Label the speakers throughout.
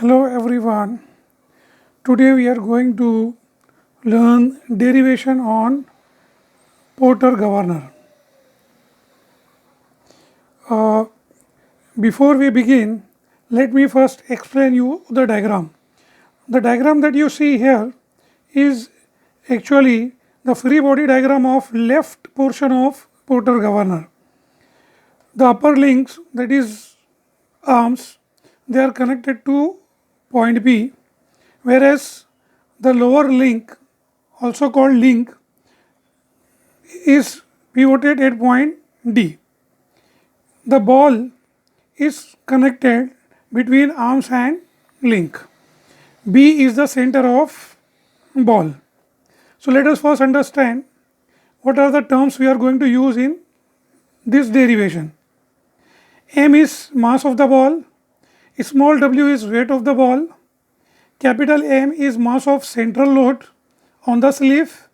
Speaker 1: Hello everyone. Today we are going to learn derivation on Porter governor. Uh, Before we begin, let me first explain you the diagram. The diagram that you see here is actually the free body diagram of left portion of Porter governor. The upper links, that is arms, they are connected to point P, whereas the lower link, also called link, is pivoted at point D. The ball is connected between arms and link. B is the center of ball. So let us first understand what are the terms we are going to use in this derivation. M is mass of the ball, small w is weight of the ball, capital M is mass of central load on the sleeve,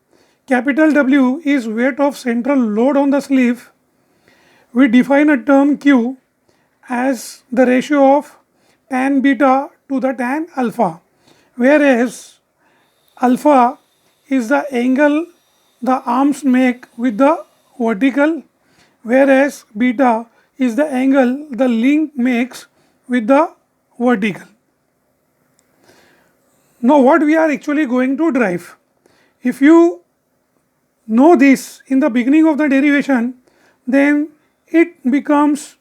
Speaker 1: capital W is weight of central load on the sleeve. We define a term Q as the ratio of tan beta to the tan alpha, whereas alpha is the angle the arms make with the vertical, whereas beta is the angle the link makes with the vertical. Now what we are actually going to derive? If you know this in the beginning of the derivation, then it becomes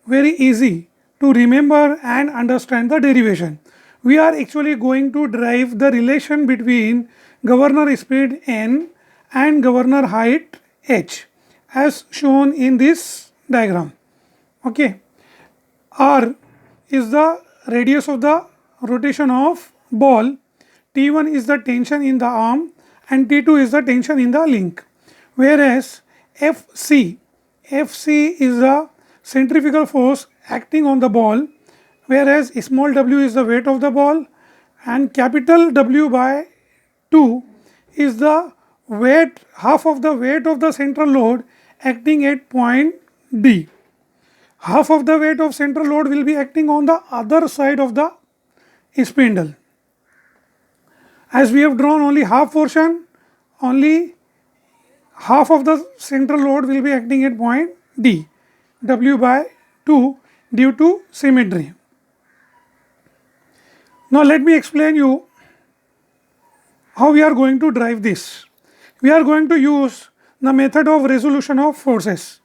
Speaker 1: very easy to remember and understand the derivation. We are actually going to derive the relation between governor speed n and governor height h as shown in this diagram. Okay. R is the radius of the rotation of ball, T1 is the tension in the arm and T2 is the tension in the link, whereas FC is the centrifugal force acting on the ball, whereas small w is the weight of the ball and capital W by 2 is the weight, half of the weight of the central load acting at point D. Half of the weight of central load will be acting on the other side of the spindle. As we have drawn only half portion, only half of the central load will be acting at point D, W by 2 due to symmetry. Now let me explain you how we are going to drive this. We are going to use the method of resolution of forces.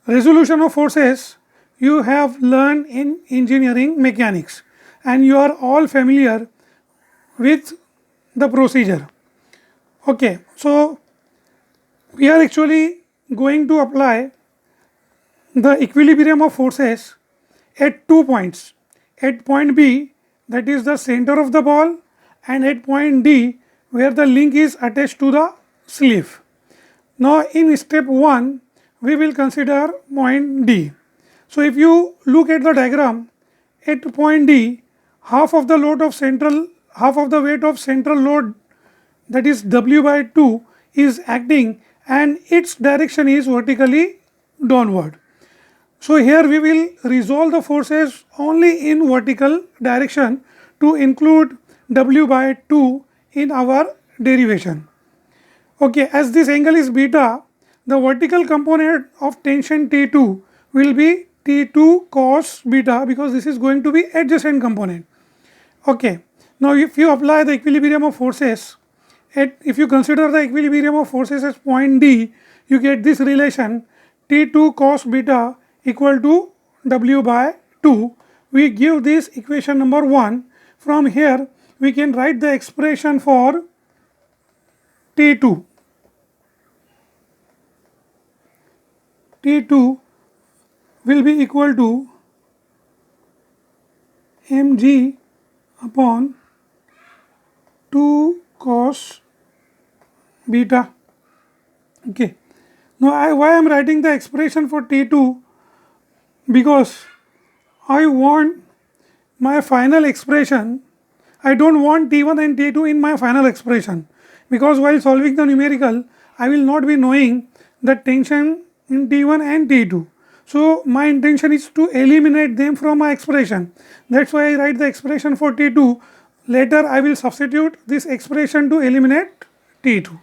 Speaker 1: Resolution of forces you have learned in engineering mechanics and you are all familiar with the procedure. Okay, so we are actually going to apply the equilibrium of forces at 2 points, at point B, that is the center of the ball, and at point D where the link is attached to the sleeve. Now in step 1 we will consider point D. So if you look at the diagram, at point D half of the weight of central load, that is W by 2, is acting and its direction is vertically downward. So here we will resolve the forces only in vertical direction to include W by 2 in our derivation. Okay, as this angle is beta, the vertical component of tension T2 will be T2 cos beta because this is going to be adjacent component. Okay, now if you apply the equilibrium of forces, if you consider the equilibrium of forces as point D, you get this relation T2 cos beta equal to W by 2. We give this equation number 1. From here we can write the expression for T2. T2 will be equal to mg upon 2 cos beta. Okay. Now why I am writing the expression for T2? Because I want my final expression, I don't want T1 and T2 in my final expression, because while solving the numerical I will not be knowing the tension in T1 and T2. So my intention is to eliminate them from my expression. That's why I write the expression for T2. Later I will substitute this expression to eliminate T2.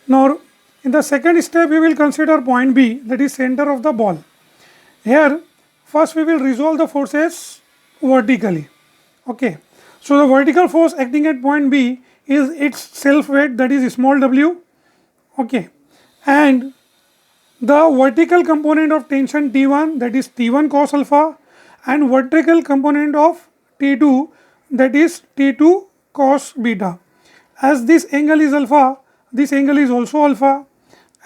Speaker 1: Now in the second step we will consider point B, that is center of the ball. Here first we will resolve the forces vertically. Okay. So the vertical force acting at point B is its self weight, that is small w. Okay. And the vertical component of tension T1, that is T1 cos alpha, and vertical component of T2, that is T2 cos beta. As this angle is alpha, this angle is also alpha.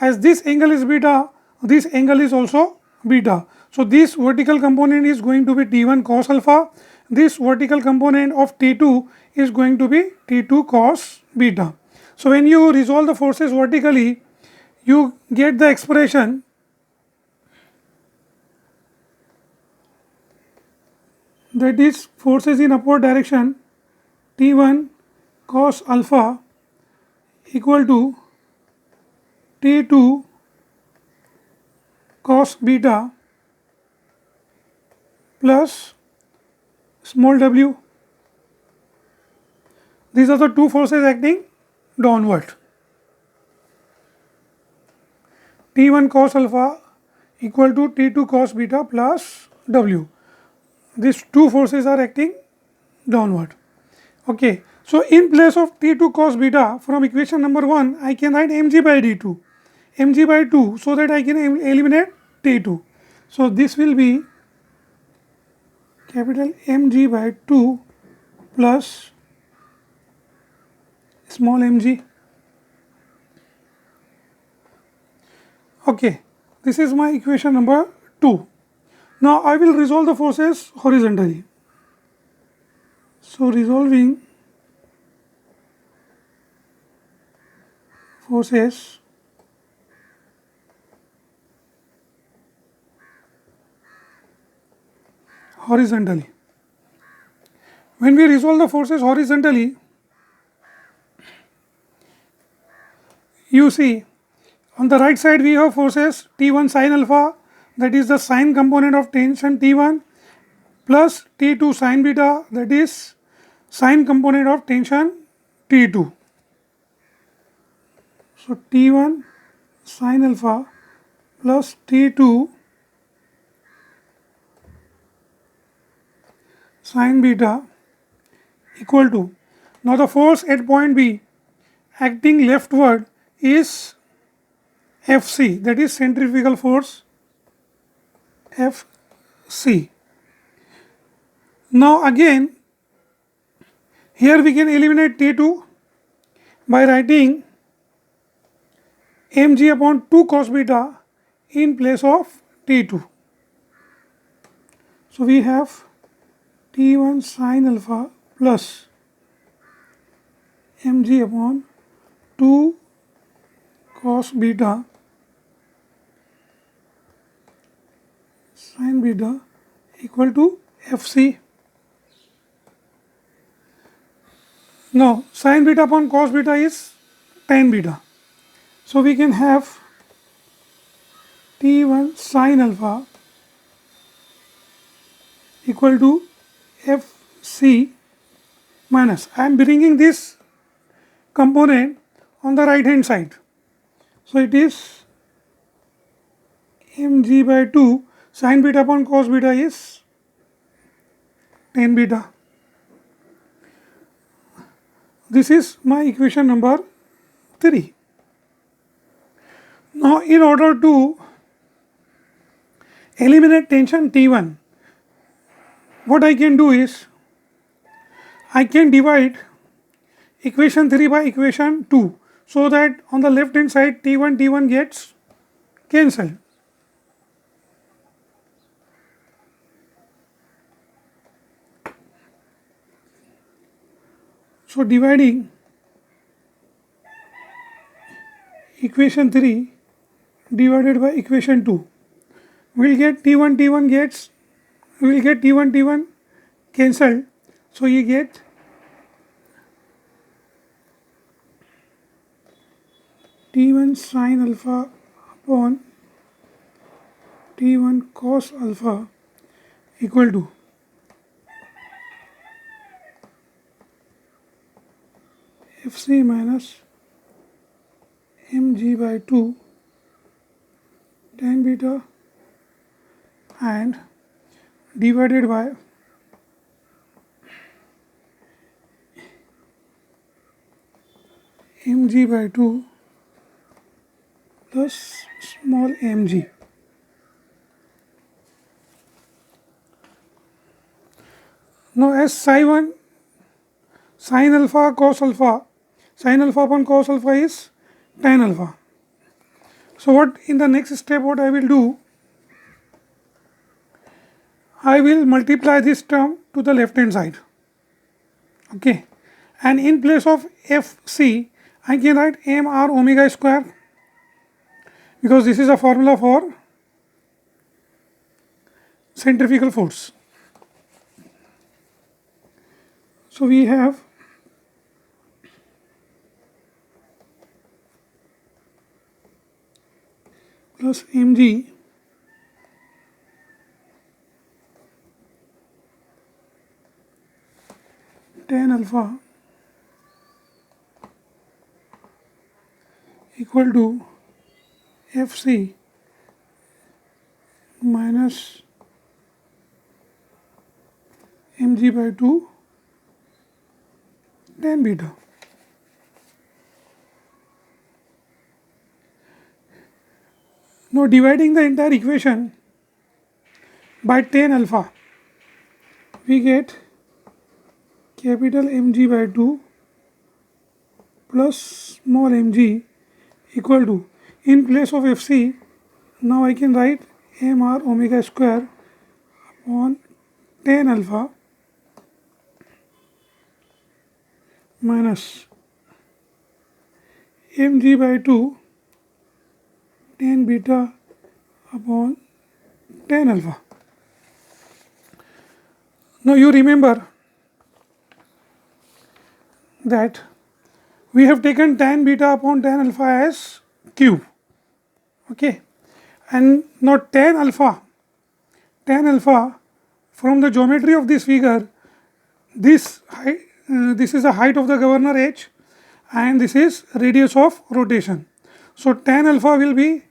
Speaker 1: As this angle is beta, this angle is also beta. So this vertical component is going to be T1 cos alpha. This vertical component of T2 is going to be T2 cos beta. So when you resolve the forces vertically, you get the expression that is forces in upward direction T1 cos alpha equal to T2 cos beta plus small w. These are the two forces acting downward. T1 cos alpha equal to T2 cos beta plus w. These two forces are acting downward. Okay. So in place of T2 cos beta, from equation number 1 I can write mg by d2, mg by 2, so that I can eliminate T2. So this will be capital mg by 2 plus small mg. Okay, this is my equation number 2. Now I will resolve the forces horizontally. So resolving forces horizontally. When we resolve the forces horizontally, you see on the right side we have forces T1 sin alpha, that is the sine component of tension T1, plus T2 sin beta, that is sine component of tension T2. So T1 sin alpha plus T2 sin beta equal to, now the force at point B acting leftward is Fc, that is centrifugal force Fc. Now again here we can eliminate T2 by writing mg upon 2 cos beta in place of T2. So we have T1 sin alpha plus mg upon 2 cos beta sin beta equal to Fc. Now sin beta upon cos beta is tan beta. So we can have T1 sin alpha equal to Fc minus, I am bringing this component on the right hand side. So it is mg by 2 sin beta upon cos beta is tan beta. This is my equation number 3. Now in order to eliminate tension T1, what I can do is I can divide equation 3 by equation 2, so that on the left hand side T1 gets cancelled. So dividing equation 3 divided by equation 2, we will get T1 gets, we will get T1 cancelled. So you get T1 sin alpha upon T1 cos alpha equal to Fc minus mg by 2 tan beta and divided by mg by 2 plus small mg. Now as psi1 sin alpha cos alpha, sin alpha upon cos alpha is tan alpha. So what in the next step what I will do, I will multiply this term to the left hand side, okay, and in place of Fc I can write mr omega square, because this is a formula for centrifugal force. So we have plus mg tan alpha equal to Fc minus mg by 2 tan beta. Now dividing the entire equation by tan alpha, we get capital mg by 2 plus small mg equal to, in place of Fc, now I can write mr omega square upon tan alpha minus mg by 2 tan beta upon tan alpha. Now you remember that we have taken tan beta upon tan alpha as cube, okay, and now tan alpha from the geometry of this figure, this height, this is the height of the governor h and this is radius of rotation. So tan alpha will be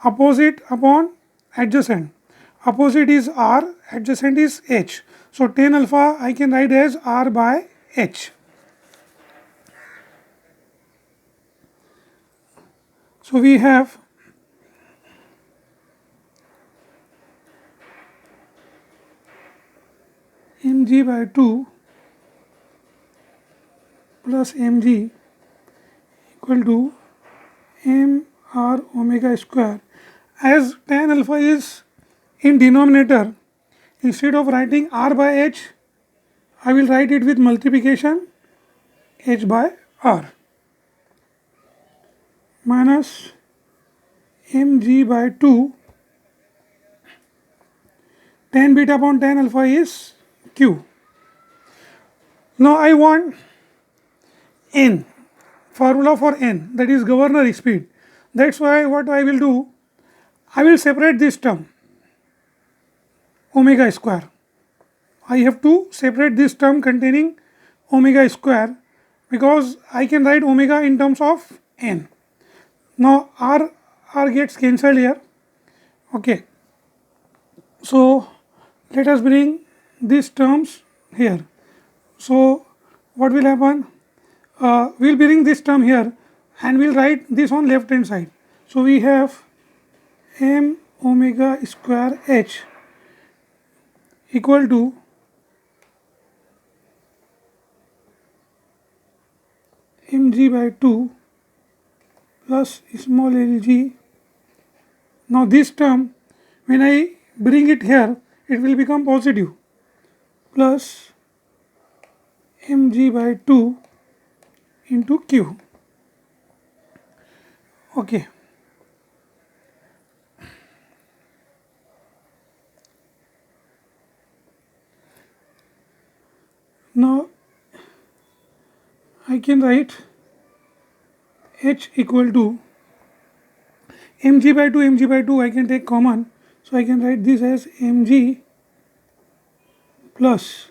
Speaker 1: opposite upon adjacent. Opposite is r, adjacent is h. So tan alpha I can write as r by h. So we have mg by 2 plus mg equal to mr omega square. As tan alpha is in denominator, instead of writing r by h, I will write it with multiplication h by r minus mg by 2 tan beta upon tan alpha is q. Now I want n, formula for n, that is governor speed. That's why what I will do, I will separate this term omega square. I have to separate this term containing omega square, because I can write omega in terms of n. Now r gets cancelled here, okay. So let us bring these terms here. So what will happen, we will bring this term here and we will write this on left hand side. So we have m omega square h equal to mg by 2 plus small lg. Now this term, when I bring it here, it will become positive, plus mg by 2 into q, okay. Now I can write h equal to mg by 2 I can take common, So I can write this as mg plus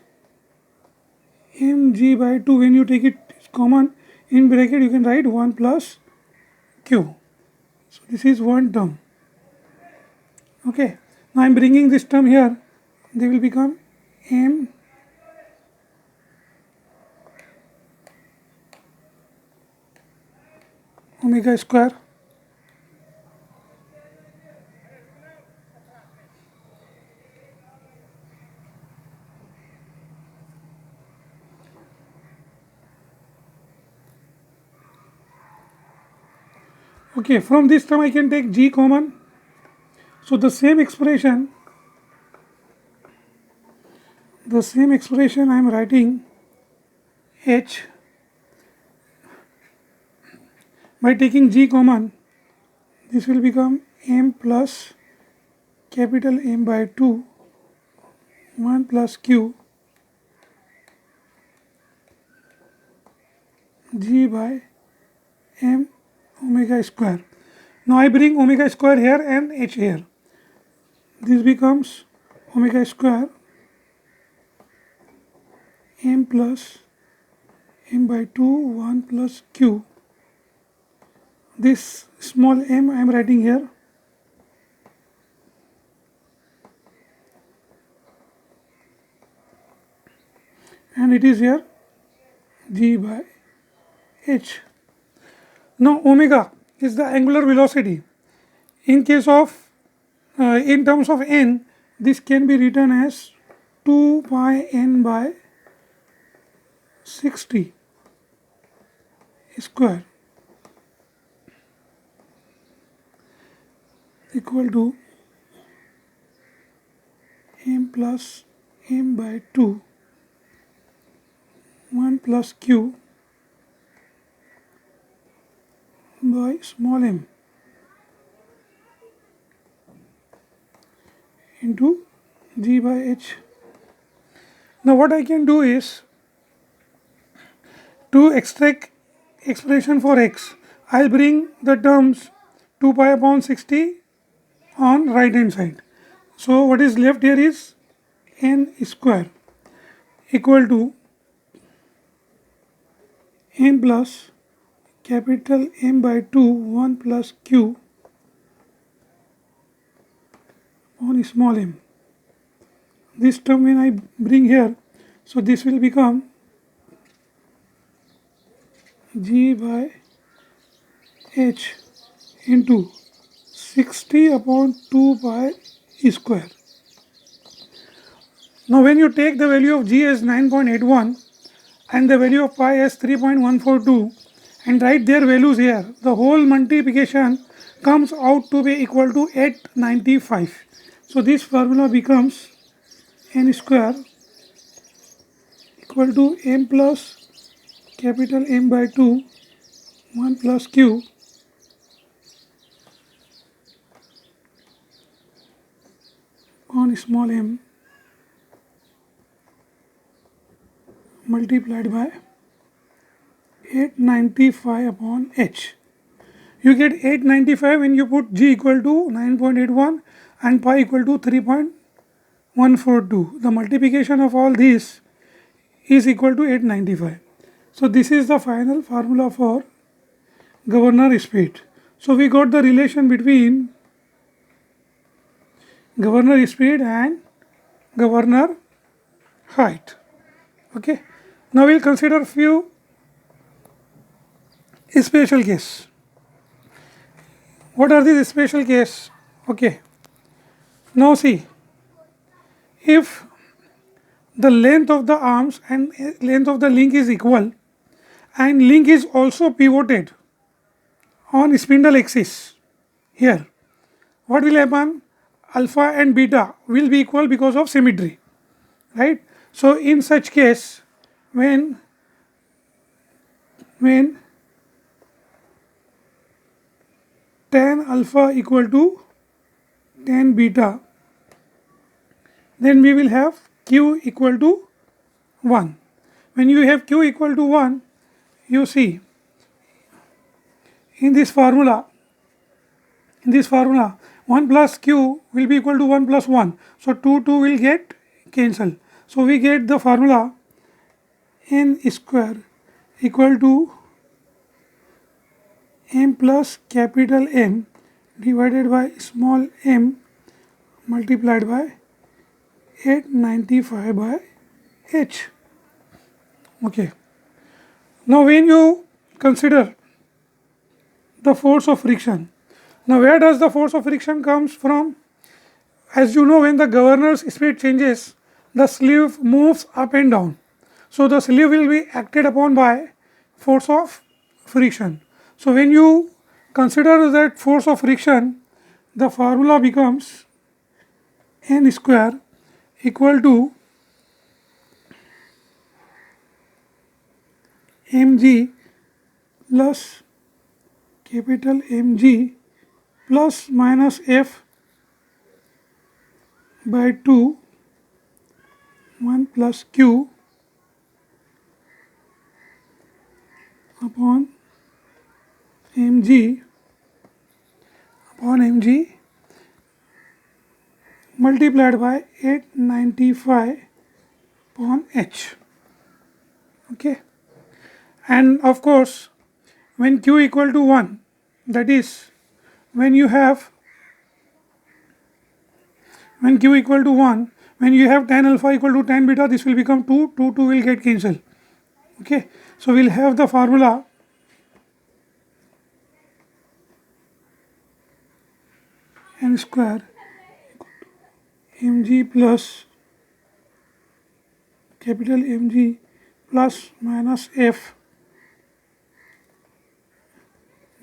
Speaker 1: mg by 2. When you take it common in bracket, you can write 1 plus q. So this is one term. Okay. Now I am bringing this term here. They will become m omega square okay. From this term I can take g common. So the same expression I am writing h by taking g common. This will become m plus capital M by 2 1 plus q g by m omega square. Now I bring omega square here and h here. This becomes omega square m plus m by 2 1 plus q. This small m I am writing here. And it is here g by h. Now omega is the angular velocity. In case of in terms of n, this can be written as 2 pi n by 60 square equal to m plus m by 2 1 plus q by small m into g by h. Now what I can do is to extract expression for x, I will bring the terms 2 pi upon 60 on right hand side. So what is left here is n square equal to m plus capital M by 2 1 plus q on small m. This term when I bring here, so this will become g by h into 60 upon 2 pi square. Now when you take the value of g as 9.81 and the value of pi as 3.142 and write their values here, the whole multiplication comes out to be equal to 895. So this formula becomes n square equal to m plus capital M by 2 1 plus q on small m multiplied by 895 upon h. You get 895 when you put g equal to 9.81 and pi equal to 3.142. The multiplication of all these is equal to 895. So this is the final formula for governor speed. So we got the relation between governor speed and governor height. Okay. Now we will consider few special case. What are these special case? Okay. Now see, if the length of the arms and length of the link is equal and link is also pivoted on spindle axis here, what will happen? Alpha and beta will be equal because of symmetry, right? So in such case, when tan alpha equal to tan beta, then we will have q equal to 1. When you have q equal to 1, you see in this formula 1 plus q will be equal to 1 plus 1. So 2 will get cancelled. So we get the formula n square equal to m plus capital M divided by small m multiplied by 895 by h. Okay. Now when you consider the force of friction, now where does the force of friction comes from? As you know, when the governor's speed changes, the sleeve moves up and down. So the sleeve will be acted upon by force of friction. So when you consider that force of friction, the formula becomes n square equal to mg plus capital Mg plus minus f by 2 1 plus q upon mg multiplied by 895 upon h. Okay. And of course, when q equal to 1, that is when you have q equal to 1, when you have tan alpha equal to tan beta, this will become 2 will get cancelled. Okay. So we will have the formula n square mg plus capital Mg plus minus f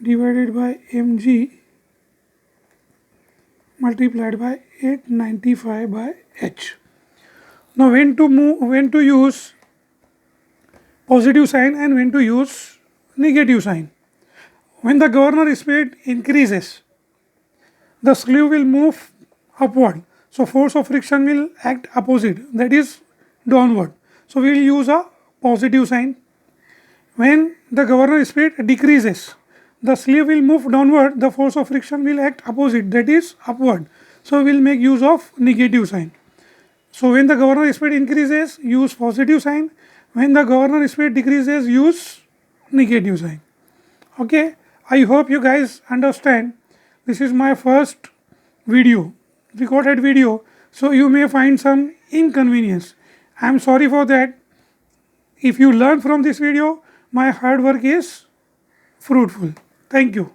Speaker 1: divided by mg multiplied by 895 by h. Now when to use positive sign and when to use negative sign. When the governor speed increases, the sleeve will move upward. So force of friction will act opposite, that is downward. So we will use a positive sign. When the governor speed decreases, the sleeve will move downward, the force of friction will act opposite, that is upward. So we will make use of negative sign. So when the governor speed increases, use positive sign. When the governor speed decreases, use negative sign. Okay, I hope you guys understand. This is my first video, recorded video, so you may find some inconvenience. I am sorry for that. If you learn from this video, my hard work is fruitful. Thank you.